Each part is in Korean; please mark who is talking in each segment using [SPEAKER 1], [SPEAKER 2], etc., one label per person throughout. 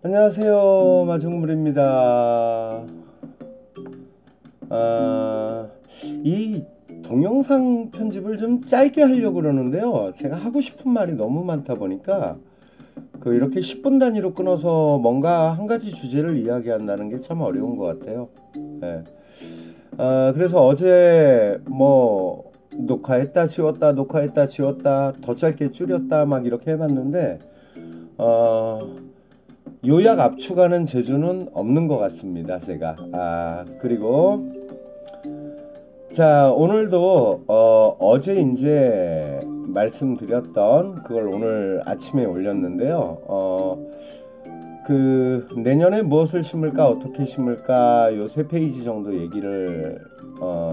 [SPEAKER 1] 안녕하세요, 마중물입니다. 아, 이 동영상 편집을 좀 짧게 하려고 그러는데요. 제가 하고 싶은 말이 너무 많다 보니까 이렇게 10분 단위로 끊어서 뭔가 한 가지 주제를 이야기한다는 게 참 어려운 것 같아요. 예. 그래서 어제 뭐 녹화했다 지웠다 녹화했다 지웠다 더 짧게 줄였다 막 이렇게 해봤는데 어, 요약 압축하는 재주는 없는 것 같습니다, 제가. 그리고 자, 오늘도 어제 이제 말씀드렸던 그걸 오늘 아침에 올렸는데요. 내년에 무엇을 심을까, 어떻게 심을까, 요 세 페이지 정도 얘기를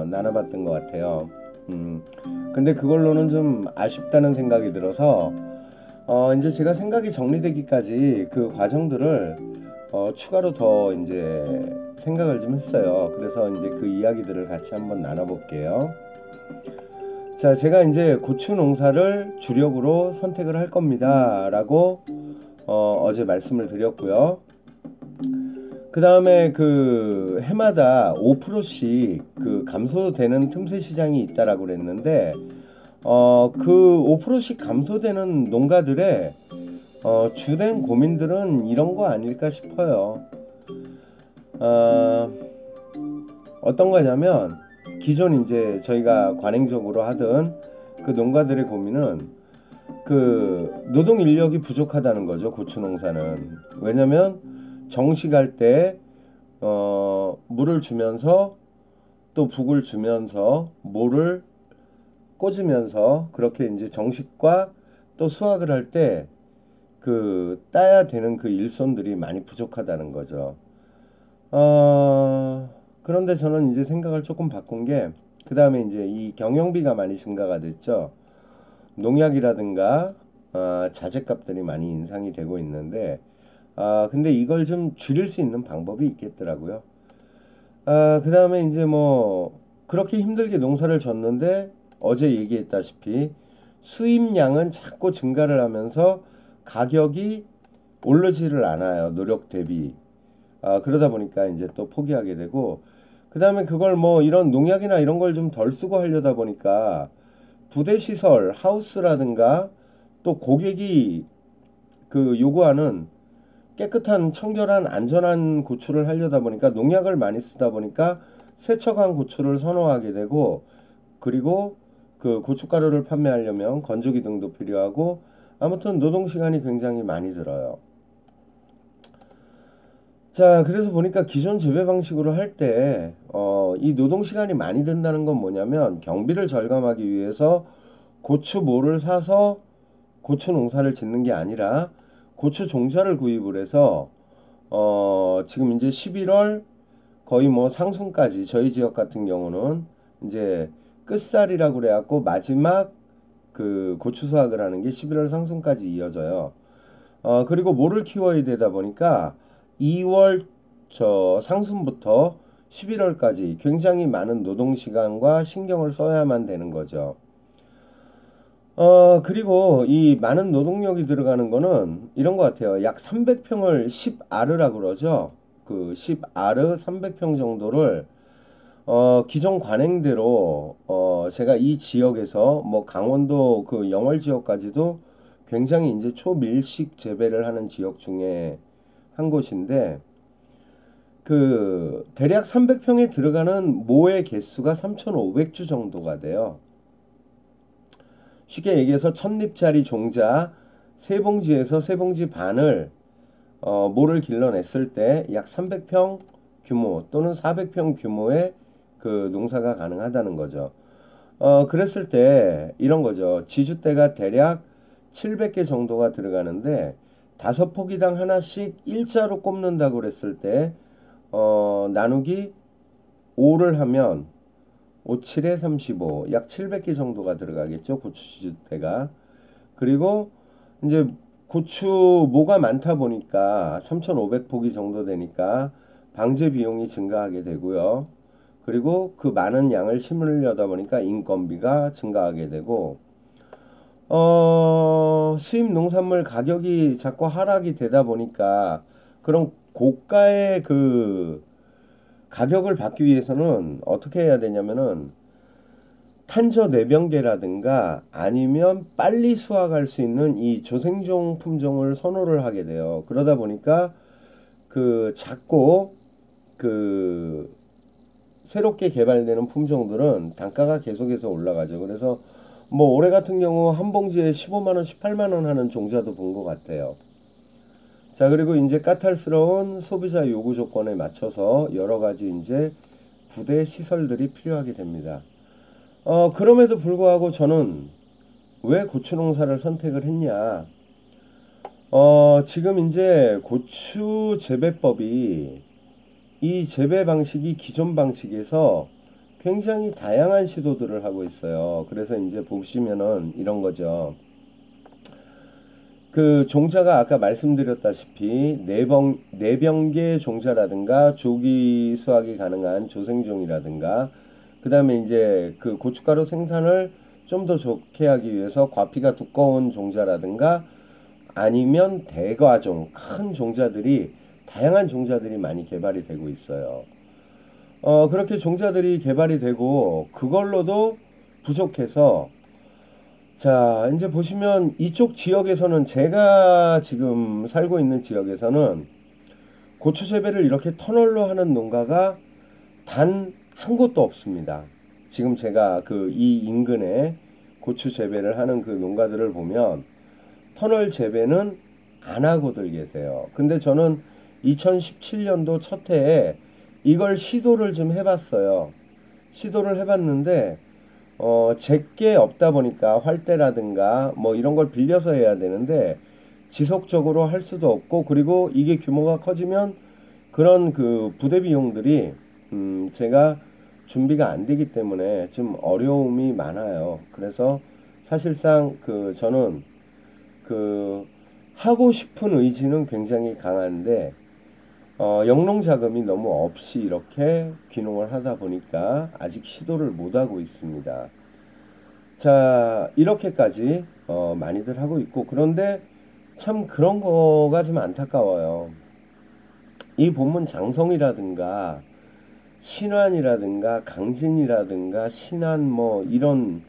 [SPEAKER 1] 나눠봤던 것 같아요. 근데 그걸로는 좀 아쉽다는 생각이 들어서 이제 제가 생각이 정리되기까지 그 과정들을 추가로 더 이제 생각을 좀 했어요. 그래서 이제 그 이야기들을 같이 한번 나눠볼게요. 자, 제가 이제 고추 농사를 주력으로 선택을 할 겁니다. 라고 어제 말씀을 드렸고요. 그 다음에 그 해마다 5%씩 그 감소되는 틈새 시장이 있다라고 그랬는데 그 5%씩 감소되는 농가들의 주된 고민들은 이런 거 아닐까 싶어요. 어, 어떤 거냐면 기존 이제 저희가 관행적으로 하던 그 농가들의 고민은 그 노동 인력이 부족하다는 거죠. 고추 농사는. 왜냐면 정식할 때 물을 주면서 또 북을 주면서 모를 꽂으면서 그렇게 이제 정식과 또 수확을 할 때 따야 되는 그 일손들이 많이 부족하다는 거죠. 그런데 저는 이제 생각을 조금 바꾼 게, 그 다음에 이제 이 경영비가 많이 증가가 됐죠. 농약이라든가, 자재값들이 많이 인상이 되고 있는데, 근데 이걸 좀 줄일 수 있는 방법이 있겠더라고요. 그 다음에 이제 뭐, 그렇게 힘들게 농사를 졌는데, 어제 얘기했다시피, 수입량은 자꾸 증가를 하면서 가격이 오르지를 않아요. 노력 대비. 그러다 보니까 이제 또 포기하게 되고, 그 다음에 그걸 뭐 이런 농약이나 이런 걸 좀 덜 쓰고 하려다 보니까 부대 시설, 하우스라든가 또 고객이 그 요구하는 깨끗한 청결한 안전한 고추를 하려다 보니까 농약을 많이 쓰다 보니까 세척한 고추를 선호하게 되고, 그리고 그 고춧가루를 판매하려면 건조기 등도 필요하고, 아무튼 노동 시간이 굉장히 많이 들어요. 자, 그래서 보니까 기존 재배 방식으로 할 때, 이 노동 시간이 많이 든다는 건 뭐냐면 경비를 절감하기 위해서 고추모를 사서 고추 농사를 짓는 게 아니라 고추 종자를 구입을 해서, 지금 이제 11월 거의 뭐 상순까지 저희 지역 같은 경우는 이제 끝살이라고 그래갖고 마지막 그 고추 수확을 하는 게 11월 상순까지 이어져요. 그리고 모를 키워야 되다 보니까 2월 저 상순부터 11월까지 굉장히 많은 노동 시간과 신경을 써야만 되는 거죠. 그리고 이 많은 노동력이 들어가는 거는 이런 것 같아요. 약 300평을 10아르라고 그러죠. 그 10아르 300평 정도를 기존 관행대로 제가 이 지역에서 뭐 강원도 그 영월 지역까지도 굉장히 이제 초밀식 재배를 하는 지역 중에 한 곳인데, 그 대략 300평에 들어가는 모의 개수가 3,500주 정도가 돼요. 쉽게 얘기해서 1000립짜리 종자 세 봉지에서 세 봉지 반을 모를 길러냈을 때 약 300평 규모 또는 400평 규모의 그 농사가 가능하다는 거죠. 그랬을 때 이런 거죠. 지주대가 대략 700개 정도가 들어가는데 다섯 포기당 하나씩 일자로 꼽는다고 그랬을 때 나누기 5를 하면 5, 7에 35, 약 700개 정도가 들어가겠죠. 고추 지주대가. 그리고 이제 고추 모가 많다 보니까 3,500포기 정도 되니까 방제 비용이 증가하게 되고요. 그리고 그 많은 양을 심으려다 보니까 인건비가 증가하게 되고, 수입 농산물 가격이 자꾸 하락이 되다 보니까 그런 고가의 그 가격을 받기 위해서는 어떻게 해야 되냐면은 탄저 내병계라든가 아니면 빨리 수확할 수 있는 이 조생종 품종을 선호를 하게 돼요. 그러다 보니까 그 작고 그 새롭게 개발되는 품종들은 단가가 계속해서 올라가죠. 그래서 뭐 올해 같은 경우 한 봉지에 15만 원, 18만 원 하는 종자도 본 것 같아요. 자, 그리고 이제 까탈스러운 소비자 요구 조건에 맞춰서 여러 가지 이제 부대 시설들이 필요하게 됩니다. 그럼에도 불구하고 저는 왜 고추 농사를 선택을 했냐? 지금 이제 고추 재배법이 이 재배 방식이 기존 방식에서 굉장히 다양한 시도들을 하고 있어요. 그래서 이제 보시면은 이런 거죠. 그 종자가 아까 말씀드렸다시피 내병계 종자라든가 조기 수확이 가능한 조생종이라든가 그 다음에 이제 그 고춧가루 생산을 좀 더 좋게 하기 위해서 과피가 두꺼운 종자라든가 아니면 대과종 큰 종자들이 다양한 종자들이 많이 개발이 되고 있어요. 그렇게 종자들이 개발이 되고 그걸로도 부족해서 자, 이제 보시면 이쪽 지역에서는 제가 지금 살고 있는 지역에서는 고추 재배를 이렇게 터널로 하는 농가가 단 한 곳도 없습니다. 지금 제가 그 이 인근에 고추 재배를 하는 그 농가들을 보면 터널 재배는 안 하고들 계세요. 근데 저는 2017년도 첫 해에 이걸 시도를 좀 해봤어요. 시도를 해봤는데 제게 없다 보니까 활대라든가 뭐 이런 걸 빌려서 해야 되는데 지속적으로 할 수도 없고 그리고 이게 규모가 커지면 그런 그 부대 비용들이 제가 준비가 안 되기 때문에 좀 어려움이 많아요. 그래서 사실상 그 저는 그 하고 싶은 의지는 굉장히 강한데 영농 자금이 너무 없이 이렇게 귀농을 하다 보니까 아직 시도를 못 하고 있습니다. 자, 이렇게까지 많이들 하고 있고 그런데 참 그런 거가 좀 안타까워요. 이 본문 장성이라든가 신안이라든가 강진이라든가 신안 뭐 이런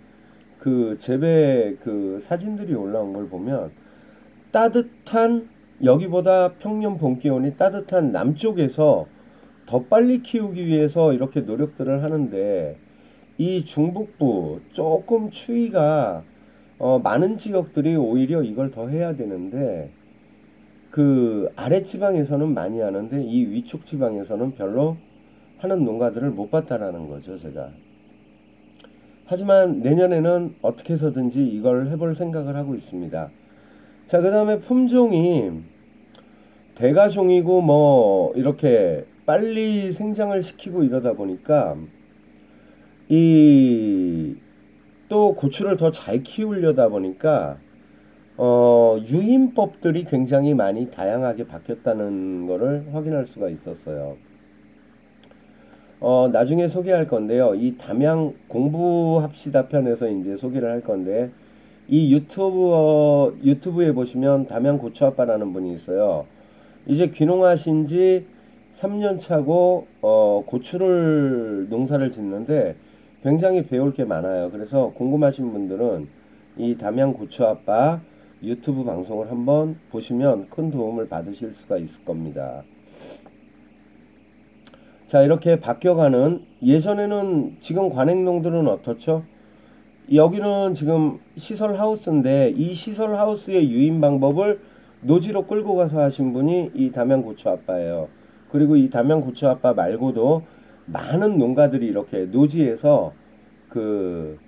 [SPEAKER 1] 그 재배 그 사진들이 올라온 걸 보면 따뜻한 여기보다 평년 봄 기온이 따뜻한 남쪽에서 더 빨리 키우기 위해서 이렇게 노력들을 하는데 이 중북부 조금 추위가 많은 지역들이 오히려 이걸 더 해야 되는데 그 아랫지방에서는 많이 하는데 이 위쪽 지방에서는 별로 하는 농가들을 못 봤다라는 거죠, 제가. 하지만 내년에는 어떻게 해서든지 이걸 해볼 생각을 하고 있습니다. 자, 그 다음에 품종이 대가종이고 뭐 이렇게 빨리 생장을 시키고 이러다 보니까 이 또 고추를 더 잘 키우려다 보니까 유인법들이 굉장히 많이 다양하게 바뀌었다는 거를 확인할 수가 있었어요. 나중에 소개할 건데요. 이 담양 공부합시다 편에서 이제 소개를 할 건데 이 유튜브에 보시면 담양 고추아빠라는 분이 있어요. 이제 귀농하신 지 3년 차고 고추를 농사를 짓는데 굉장히 배울 게 많아요. 그래서 궁금하신 분들은 이 담양 고추아빠 유튜브 방송을 한번 보시면 큰 도움을 받으실 수가 있을 겁니다. 자, 이렇게 바뀌어가는 예전에는 지금 관행농들은 어떻죠? 여기는 지금 시설 하우스인데 이 시설 하우스의 유인 방법을 노지로 끌고 가서 하신 분이 이 담양 고추 아빠예요. 그리고 이 담양 고추 아빠 말고도 많은 농가들이 이렇게 노지에서 그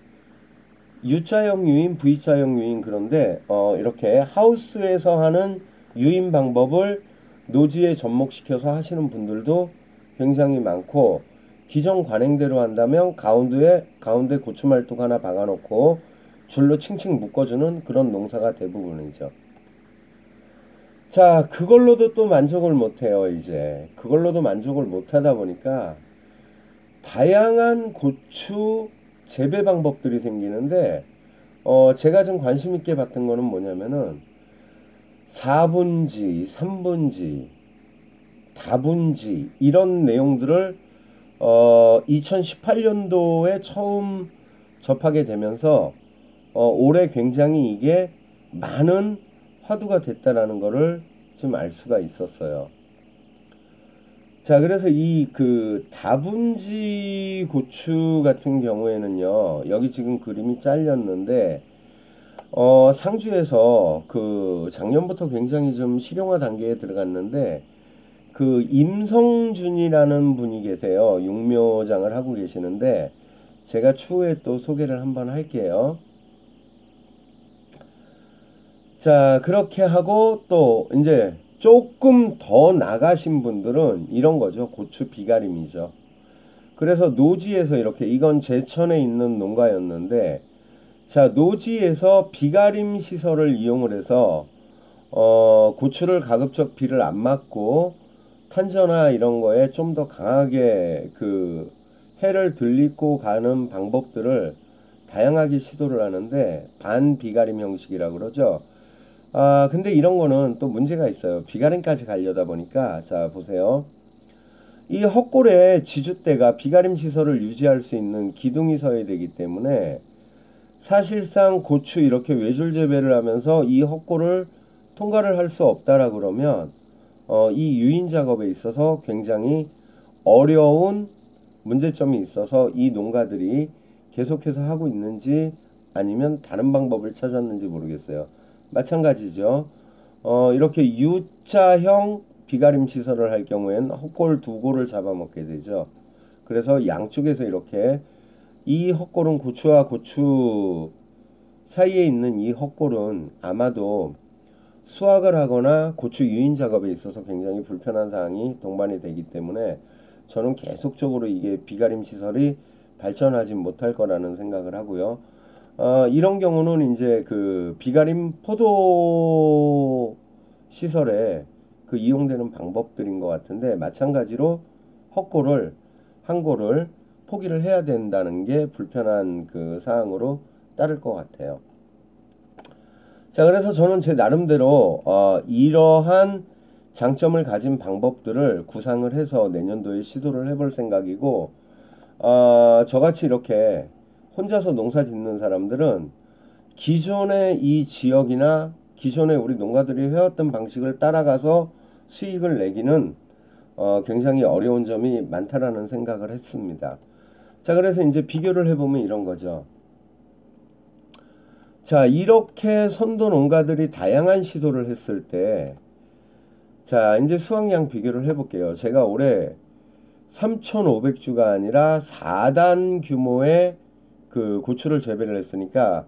[SPEAKER 1] U자형 유인, V자형 유인 그런데 이렇게 하우스에서 하는 유인 방법을 노지에 접목시켜서 하시는 분들도 굉장히 많고 기존 관행대로 한다면 가운데 고추말뚝 하나 박아놓고 줄로 칭칭 묶어주는 그런 농사가 대부분이죠. 자, 그걸로도 또 만족을 못해요. 이제 그걸로도 만족을 못하다 보니까 다양한 고추 재배 방법들이 생기는데 제가 좀 관심 있게 봤던 거는 뭐냐면은 4분지, 3분지 다분지 이런 내용들을 2018년도에 처음 접하게 되면서 올해 굉장히 이게 많은 화두가 됐다라는 거를 좀 알 수가 있었어요. 자, 그래서 이 그 다분지 고추 같은 경우에는요, 여기 지금 그림이 잘렸는데, 상주에서 그 작년부터 굉장히 좀 실용화 단계에 들어갔는데, 그 임성준이라는 분이 계세요. 육묘장을 하고 계시는데, 제가 추후에 또 소개를 한번 할게요. 자, 그렇게 하고 또 이제 조금 더 나가신 분들은 이런 거죠. 고추 비가림이죠. 그래서 노지에서 이렇게 이건 제천에 있는 농가였는데 자, 노지에서 비가림 시설을 이용을 해서 고추를 가급적 비를 안 맞고 탄저나 이런 거에 좀 더 강하게 그 해를 들이고 가는 방법들을 다양하게 시도를 하는데 반비가림 형식이라고 그러죠. 아, 근데 이런 거는 또 문제가 있어요. 비가림까지 가려다 보니까 자, 보세요. 이 헛골에 지주대가 비가림 시설을 유지할 수 있는 기둥이 서야 되기 때문에 사실상 고추 이렇게 외줄 재배를 하면서 이 헛골을 통과를 할 수 없다라 그러면 이 유인 작업에 있어서 굉장히 어려운 문제점이 있어서 이 농가들이 계속해서 하고 있는지 아니면 다른 방법을 찾았는지 모르겠어요. 마찬가지죠. 이렇게 U자형 비가림 시설을 할 경우에는 헛골 두 골을 잡아먹게 되죠. 그래서 양쪽에서 이렇게 이 헛골은 고추와 고추 사이에 있는 이 헛골은 아마도 수확을 하거나 고추 유인 작업에 있어서 굉장히 불편한 사항이 동반이 되기 때문에 저는 계속적으로 이게 비가림 시설이 발전하지 못할 거라는 생각을 하고요. 이런 경우는 이제 그 비가림 포도 시설에 그 이용되는 방법들인 것 같은데 마찬가지로 헛골을 한 골을 포기를 해야 된다는 게 불편한 그 사항으로 따를 것 같아요. 자, 그래서 저는 제 나름대로 이러한 장점을 가진 방법들을 구상을 해서 내년도에 시도를 해볼 생각이고 저같이 이렇게 혼자서 농사 짓는 사람들은 기존의 이 지역이나 기존에 우리 농가들이 해왔던 방식을 따라가서 수익을 내기는 굉장히 어려운 점이 많다라는 생각을 했습니다. 자, 그래서 이제 비교를 해보면 이런 거죠. 자, 이렇게 선도 농가들이 다양한 시도를 했을 때, 자, 이제 수확량 비교를 해볼게요. 제가 올해 3,500주가 아니라 4단 규모의 그 고추를 재배를 했으니까,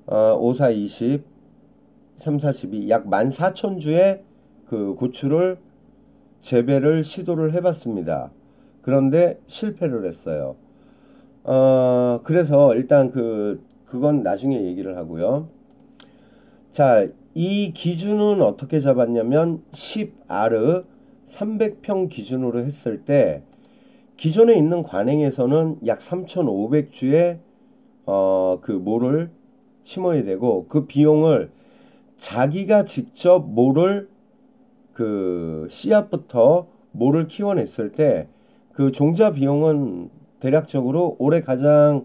[SPEAKER 1] 5, 4, 20, 3, 4, 12, 약 14,000주의 그 고추를 재배를 시도를 해봤습니다. 그런데 실패를 했어요. 그래서 일단 그건 나중에 얘기를 하고요. 자, 이 기준은 어떻게 잡았냐면 10아르 300평 기준으로 했을 때 기존에 있는 관행에서는 약 3,500주의 그 모를 심어야 되고 그 비용을 자기가 직접 모를 그 씨앗부터 모를 키워냈을 때 그 종자 비용은 대략적으로 올해 가장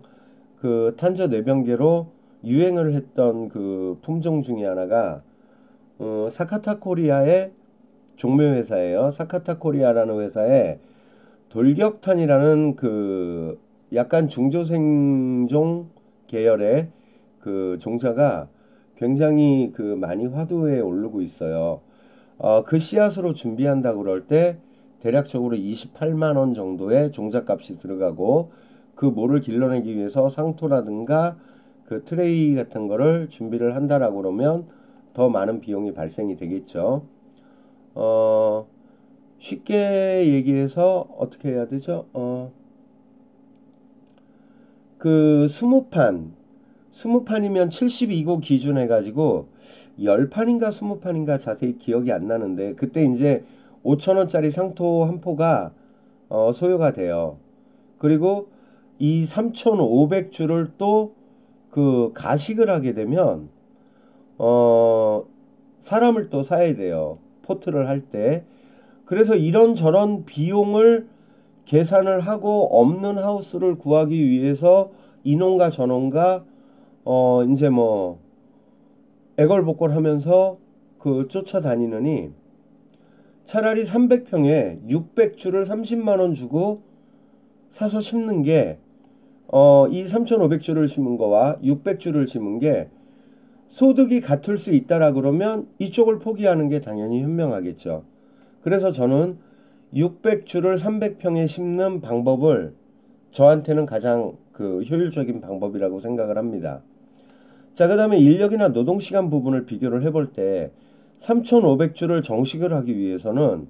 [SPEAKER 1] 그 탄저 내병계로 유행을 했던 그 품종 중에 하나가 사카타 코리아의 종묘 회사예요. 사카타 코리아라는 회사에 돌격탄이라는 그 약간 중조생종 계열의 그 종자가 굉장히 그 많이 화두에 오르고 있어요. 그 씨앗으로 준비한다 그럴 때 대략적으로 28만 원 정도의 종자값이 들어가고 그 모를 길러내기 위해서 상토라든가 그 트레이 같은 거를 준비를 한다라고 그러면 더 많은 비용이 발생이 되겠죠. 쉽게 얘기해서 어떻게 해야 되죠? 그 20판이면 72구 기준 해가지고 10판인가 20판인가 자세히 기억이 안 나는데 그때 이제 5,000원짜리 상토 한 포가 소요가 돼요. 그리고 이 3,500주를 또 그 가식을 하게 되면 사람을 또 사야 돼요. 포트를 할 때. 그래서 이런저런 비용을 계산을 하고 없는 하우스를 구하기 위해서 이놈과 저놈과 이제 뭐 애걸복걸하면서 그 쫓아다니느니 차라리 300평에 600주를 30만 원 주고 사서 심는 게 이 3,500주를 심은 거와 600주를 심은 게 소득이 같을 수 있다라 그러면 이쪽을 포기하는 게 당연히 현명하겠죠. 그래서 저는 600주를 300평에 심는 방법을 저한테는 가장 그 효율적인 방법이라고 생각을 합니다. 자, 그 다음에 인력이나 노동시간 부분을 비교를 해볼 때 3,500주를 정식을 하기 위해서는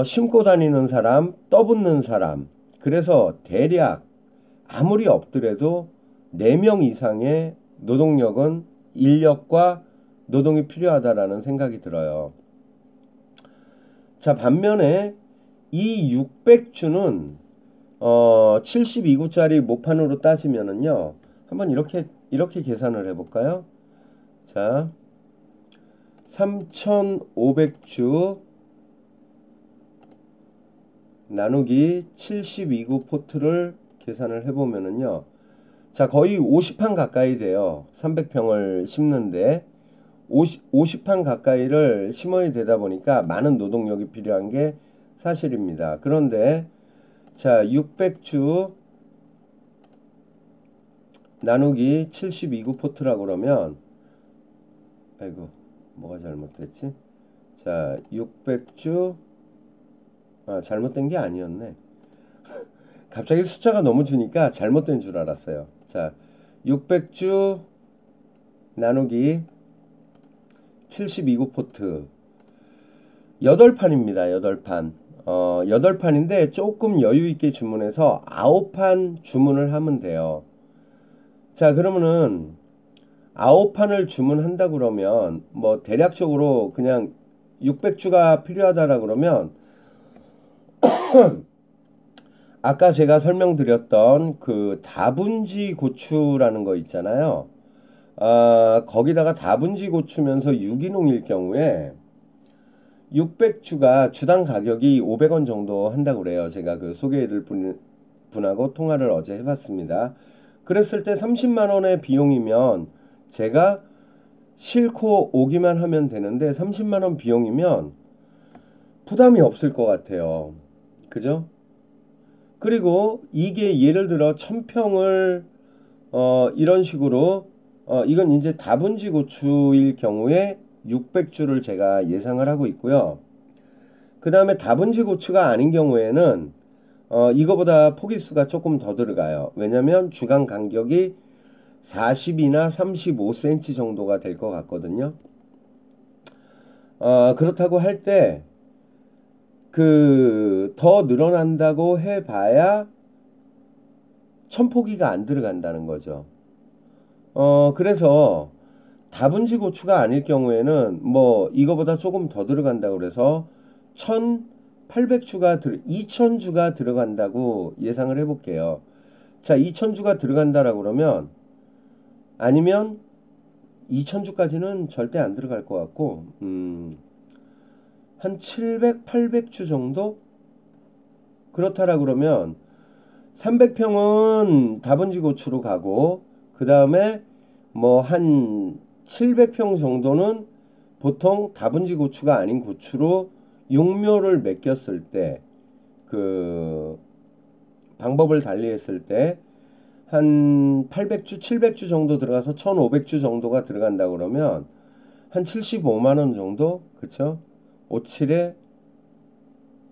[SPEAKER 1] 심고 다니는 사람, 떠붙는 사람, 그래서 대략 아무리 없더라도 4명 이상의 노동력은 인력과 노동이 필요하다라는 생각이 들어요. 자, 반면에 이 600주는 72구짜리 모판으로 따지면은요. 한번 이렇게 계산을 해볼까요? 자, 3,500주 나누기 72구 포트를 계산을 해보면은요. 자, 거의 50판 가까이 돼요. 300평을 심는데 50판 가까이를 심어야 되다 보니까 많은 노동력이 필요한 게 사실입니다. 그런데 자, 600주 나누기 72구 포트라고 그러면 아이고 뭐가 잘못됐지? 자, 600주 잘못된 게 아니었네. 갑자기 숫자가 너무 주니까 잘못된 줄 알았어요. 자, 600주 나누기 72구 포트 8판입니다. 8판. 8판인데 조금 여유 있게 주문해서 9판 주문을 하면 돼요. 자, 그러면은 9판을 주문한다 그러면 뭐 대략적으로 그냥 600주가 필요하다라 그러면 아까 제가 설명드렸던 그 다분지 고추라는 거 있잖아요. 거기다가 다분지 고추면서 유기농일 경우에 600주가 주당 가격이 500원 정도 한다고 그래요. 제가 그 소개해드릴 분하고 통화를 어제 해봤습니다. 그랬을 때 30만 원의 비용이면 제가 싣고 오기만 하면 되는데 30만 원 비용이면 부담이 없을 것 같아요. 그죠? 그리고 이게 예를 들어 1000평을 이런 식으로 이건 이제 다분지 고추일 경우에 600주를 제가 예상을 하고 있고요. 그 다음에 다분지 고추가 아닌 경우에는 이거보다 포기수가 조금 더 들어가요. 왜냐면 주간 간격이 40이나 35cm 정도가 될 것 같거든요. 그렇다고 할 때 더 늘어난다고 해봐야 1000포기가 안 들어간다는 거죠. 그래서 다분지 고추가 아닐 경우에는 뭐 이거보다 조금 더 들어간다고 그래서 2000주가 들어간다고 예상을 해볼게요. 자, 2000주가 들어간다라고 그러면 아니면 2000주까지는 절대 안 들어갈 것 같고 한 700, 800주 정도? 그렇다라 그러면 300평은 다분지 고추로 가고 그 다음에 뭐 한 700평 정도는 보통 다분지 고추가 아닌 고추로 용묘를 맡겼을 때 그 방법을 달리했을 때 한 800주, 700주 정도 들어가서 1500주 정도가 들어간다 그러면 한 75만 원 정도? 그쵸? 57에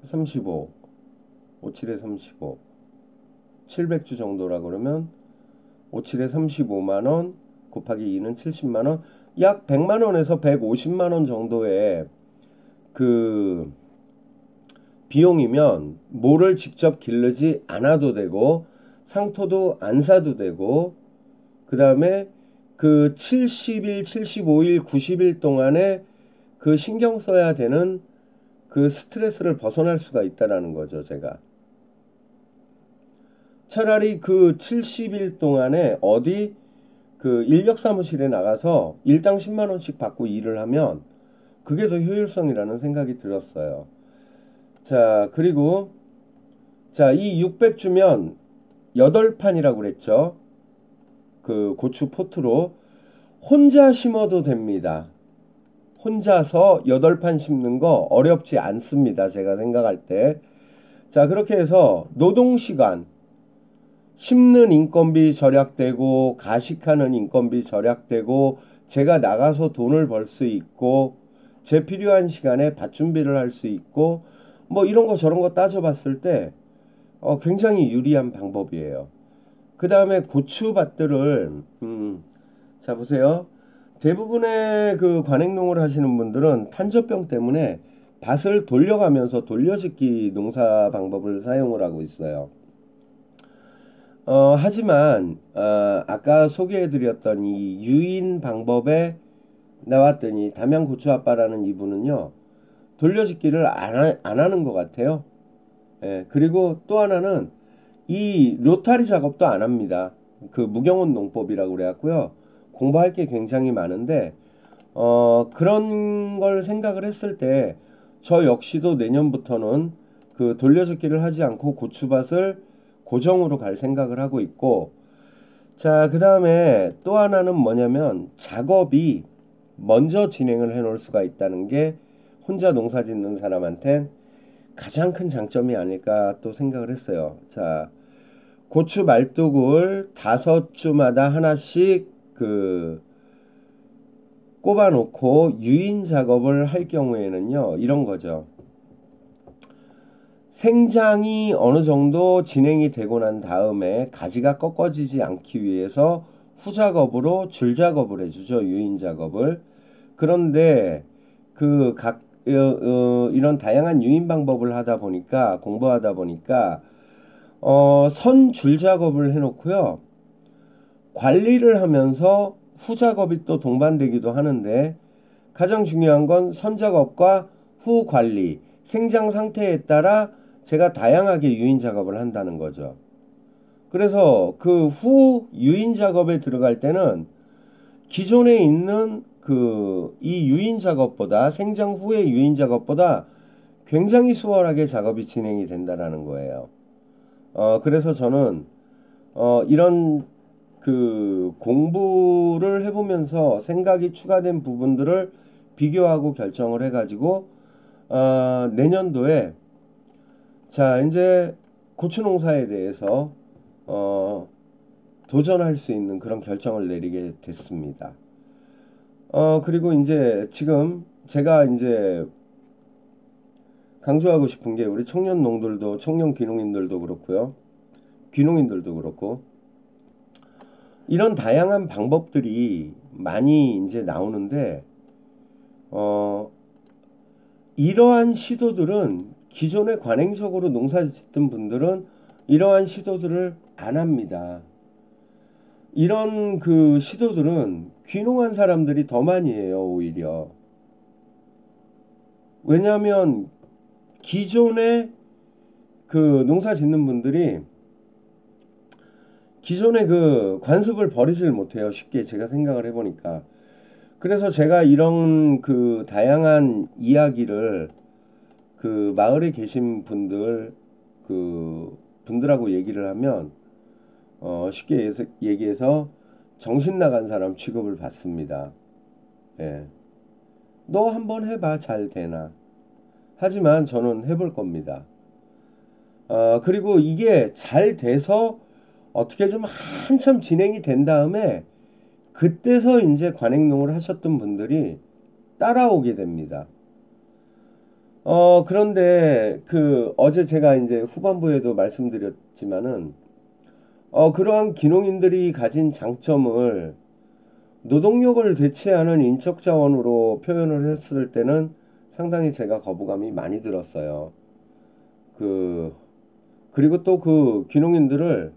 [SPEAKER 1] 35 57에 35 700주 정도라 그러면 57에 35만원 곱하기 2는 70만원 약 100만원에서 150만원 정도의 그 비용이면 모를 직접 기르지 않아도 되고 상토도 안 사도 되고 그 다음에 그 70일, 75일, 90일 동안에 그 신경 써야 되는 그 스트레스를 벗어날 수가 있다라는 거죠, 제가. 차라리 그 70일 동안에 어디 그 인력 사무실에 나가서 일당 10만 원씩 받고 일을 하면 그게 더 효율성이라는 생각이 들었어요. 자, 그리고 자, 이 600주면 8판이라고 그랬죠. 그 고추 포트로 혼자 심어도 됩니다. 혼자서 8판 심는 거 어렵지 않습니다. 제가 생각할 때. 자, 그렇게 해서 노동시간, 심는 인건비 절약되고 가식하는 인건비 절약되고 제가 나가서 돈을 벌 수 있고 제 필요한 시간에 밭 준비를 할 수 있고 뭐 이런 거 저런 거 따져봤을 때 굉장히 유리한 방법이에요. 그 다음에 고추밭들을 자 보세요. 대부분의 그 관행농을 하시는 분들은 탄저병 때문에 밭을 돌려가면서 돌려짓기 농사 방법을 사용을 하고 있어요. 하지만 아까 소개해드렸던 이 유인 방법에 나왔더니 담양고추아빠라는 이분은요 돌려짓기를 안 하는 것 같아요. 예, 그리고 또 하나는 이 로타리 작업도 안 합니다. 그 무경원 농법이라고 그래갖고요 공부할 게 굉장히 많은데 그런 걸 생각을 했을 때 저 역시도 내년부터는 그 돌려짓기를 하지 않고 고추밭을 고정으로 갈 생각을 하고 있고, 자, 그 다음에 또 하나는 뭐냐면 작업이 먼저 진행을 해 놓을 수가 있다는 게 혼자 농사 짓는 사람한텐 가장 큰 장점이 아닐까 또 생각을 했어요. 자, 고추 말뚝을 5주마다 하나씩 그 꼽아 놓고 유인 작업을 할 경우에는요 이런 거죠. 생장이 어느 정도 진행이 되고 난 다음에 가지가 꺾어지지 않기 위해서 후작업으로 줄작업을 해주죠. 유인 작업을. 그런데 그 이런 다양한 유인 방법을 하다 보니까 공부하다 보니까 선 줄작업을 해놓고요. 관리를 하면서 후작업이 또 동반되기도 하는데 가장 중요한 건 선작업과 후 관리, 생장 상태에 따라 제가 다양하게 유인 작업을 한다는 거죠. 그래서 그 후 유인 작업에 들어갈 때는 기존에 있는 그 이 유인 작업보다 생장 후의 유인 작업보다 굉장히 수월하게 작업이 진행이 된다라는 거예요. 그래서 저는 이런 그 공부를 해보면서 생각이 추가된 부분들을 비교하고 결정을 해가지고 내년도에 자 이제 고추 농사에 대해서 도전할 수 있는 그런 결정을 내리게 됐습니다. 그리고 이제 지금 제가 이제 강조하고 싶은 게 우리 청년 농들도 청년 귀농인들도 그렇고요. 귀농인들도 그렇고 이런 다양한 방법들이 많이 이제 나오는데 이러한 시도들은 기존에 관행적으로 농사 짓던 분들은 이러한 시도들을 안 합니다. 이런 그 시도들은 귀농한 사람들이 더 많이 해요, 오히려. 왜냐하면 기존에 그 농사 짓는 분들이 기존에 그 관습을 버리질 못해요. 쉽게 제가 생각을 해보니까. 그래서 제가 이런 그 다양한 이야기를 그 마을에 계신 분들 그 분들하고 얘기를 하면 쉽게 얘기해서 정신 나간 사람 취급을 받습니다. 예. 너 한번 해봐 잘 되나. 하지만 저는 해볼 겁니다. 그리고 이게 잘 돼서 어떻게 좀 한참 진행이 된 다음에 그때서 이제 관행농을 하셨던 분들이 따라오게 됩니다. 그런데 그 어제 제가 이제 후반부에도 말씀드렸지만은 그러한 귀농인들이 가진 장점을 노동력을 대체하는 인적 자원으로 표현을 했을 때는 상당히 제가 거부감이 많이 들었어요. 그리고 또 그 귀농인들을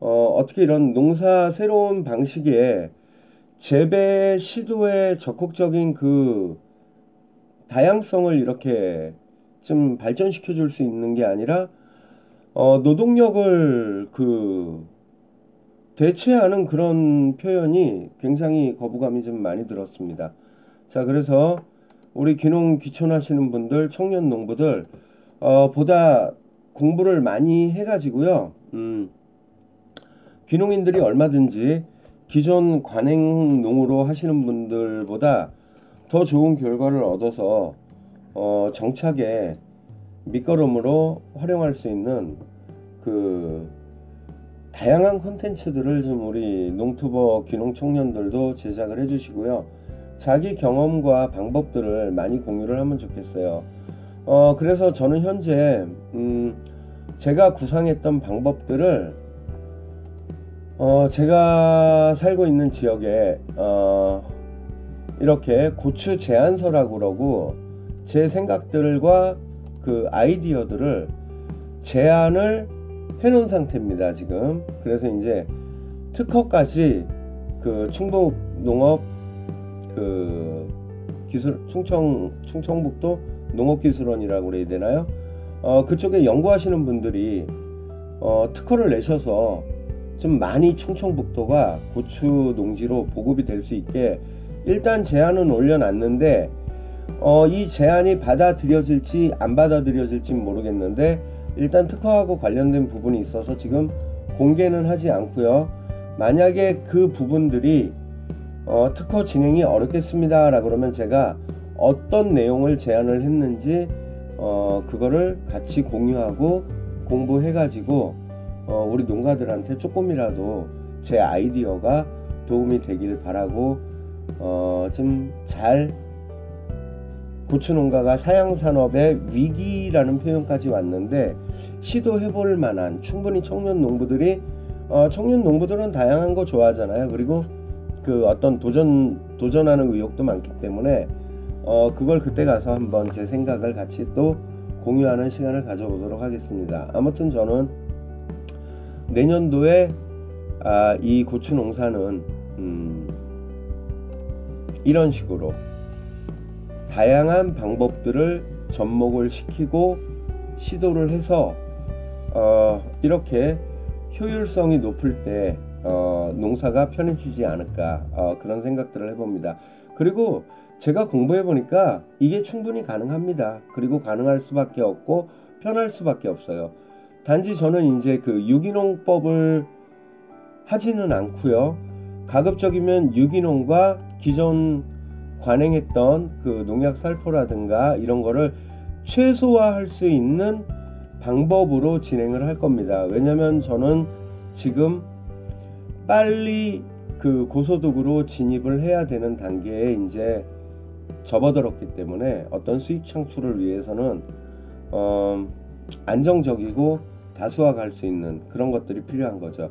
[SPEAKER 1] 어떻게 이런 농사 새로운 방식의 재배 시도에 적극적인 그 다양성을 이렇게 좀 발전시켜 줄 수 있는 게 아니라 노동력을 그 대체하는 그런 표현이 굉장히 거부감이 좀 많이 들었습니다. 자, 그래서 우리 귀농 귀촌하시는 분들, 청년 농부들 보다 공부를 많이 해가지고요. 귀농인들이 얼마든지 기존 관행농으로 하시는 분들보다 더 좋은 결과를 얻어서 정착에 밑거름으로 활용할 수 있는 그 다양한 콘텐츠들을 좀 우리 농투버 귀농 청년들도 제작을 해주시고요. 자기 경험과 방법들을 많이 공유를 하면 좋겠어요. 그래서 저는 현재 제가 구상했던 방법들을 제가 살고 있는 지역에 이렇게 고추 제안서라고 그러고 제 생각들과 그 아이디어들을 제안을 해놓은 상태입니다 지금. 그래서 이제 특허까지 그 충북 농업 그 기술 충청북도 농업기술원이라고 그래야 되나요? 그쪽에 연구하시는 분들이 특허를 내셔서 좀 많이 충청북도가 고추 농지로 보급이 될 수 있게 일단 제안은 올려놨는데 이 제안이 받아들여질지 안 받아들여질지 모르겠는데 일단 특허하고 관련된 부분이 있어서 지금 공개는 하지 않고요. 만약에 그 부분들이 특허 진행이 어렵겠습니다 라고 그러면 제가 어떤 내용을 제안을 했는지 그거를 같이 공유하고 공부해 가지고 우리 농가들한테 조금이라도 제 아이디어가 도움이 되길 바라고 좀 잘 고추 농가가 사양산업의 위기라는 표현까지 왔는데 시도해 볼 만한 충분히 청년 농부들은 다양한 거 좋아하잖아요. 그리고 그 어떤 도전하는 의욕도 많기 때문에 그걸 그때 가서 한번 제 생각을 같이 또 공유하는 시간을 가져보도록 하겠습니다. 아무튼 저는 내년도에 이 고추 농사는 이런 식으로 다양한 방법들을 접목을 시키고 시도를 해서 이렇게 효율성이 높을 때 농사가 편해지지 않을까 그런 생각들을 해봅니다. 그리고 제가 공부해 보니까 이게 충분히 가능합니다. 그리고 가능할 수밖에 없고 편할 수밖에 없어요. 단지 저는 이제 그 유기농법을 하지는 않고요. 가급적이면 유기농과 기존 관행했던 그 농약 살포라든가 이런 거를 최소화할 수 있는 방법으로 진행을 할 겁니다. 왜냐면 저는 지금 빨리 그 고소득으로 진입을 해야 되는 단계에 이제 접어들었기 때문에 어떤 수익 창출을 위해서는 안정적이고 다수화할 수 있는 그런 것들이 필요한 거죠.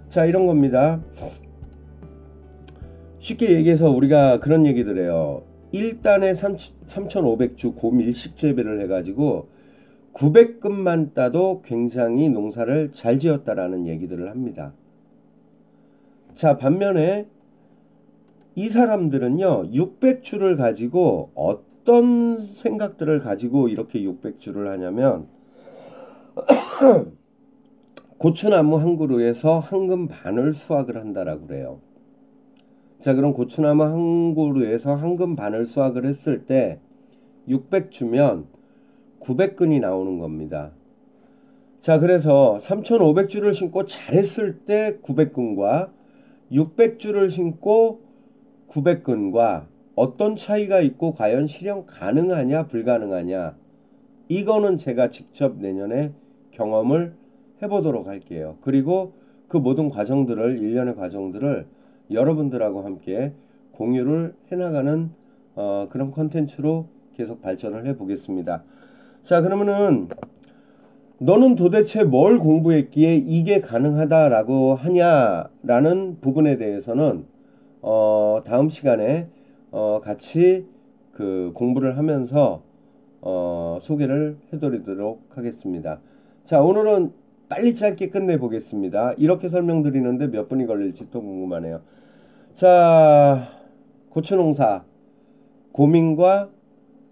[SPEAKER 1] 자, 이런 겁니다. 쉽게 얘기해서 우리가 그런 얘기들 해요. 1단에 3,500주 고밀식 재배를 해가지고 900근만 따도 굉장히 농사를 잘 지었다라는 얘기들을 합니다. 자, 반면에 이 사람들은요 600주를 가지고 어떤 생각들을 가지고 이렇게 600주를 하냐면 고추나무 한 그루에서 한 근 반을 수확을 한다라고 그래요. 자, 그럼 고추나무 한 그루에서 한 근 반을 수확을 했을 때 600주면 900근이 나오는 겁니다. 자, 그래서 3,500주를 심고 잘했을 때 900근과 600주를 심고 900근과 어떤 차이가 있고 과연 실현 가능하냐 불가능하냐, 이거는 제가 직접 내년에 경험을 해보도록 할게요. 그리고 그 모든 과정들을, 일련의 과정들을 여러분들하고 함께 공유를 해나가는 그런 컨텐츠로 계속 발전을 해보겠습니다. 자, 그러면은 너는 도대체 뭘 공부했기에 이게 가능하다라고 하냐라는 부분에 대해서는 다음 시간에 같이 그 공부를 하면서 소개를 해드리도록 하겠습니다. 자, 오늘은 빨리 짧게 끝내보겠습니다. 이렇게 설명드리는데 몇 분이 걸릴지 또 궁금하네요. 자, 고추농사 고민과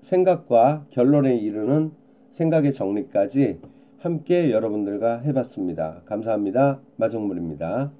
[SPEAKER 1] 생각과 결론에 이르는 생각의 정리까지 함께 여러분들과 해봤습니다. 감사합니다. 마정물입니다.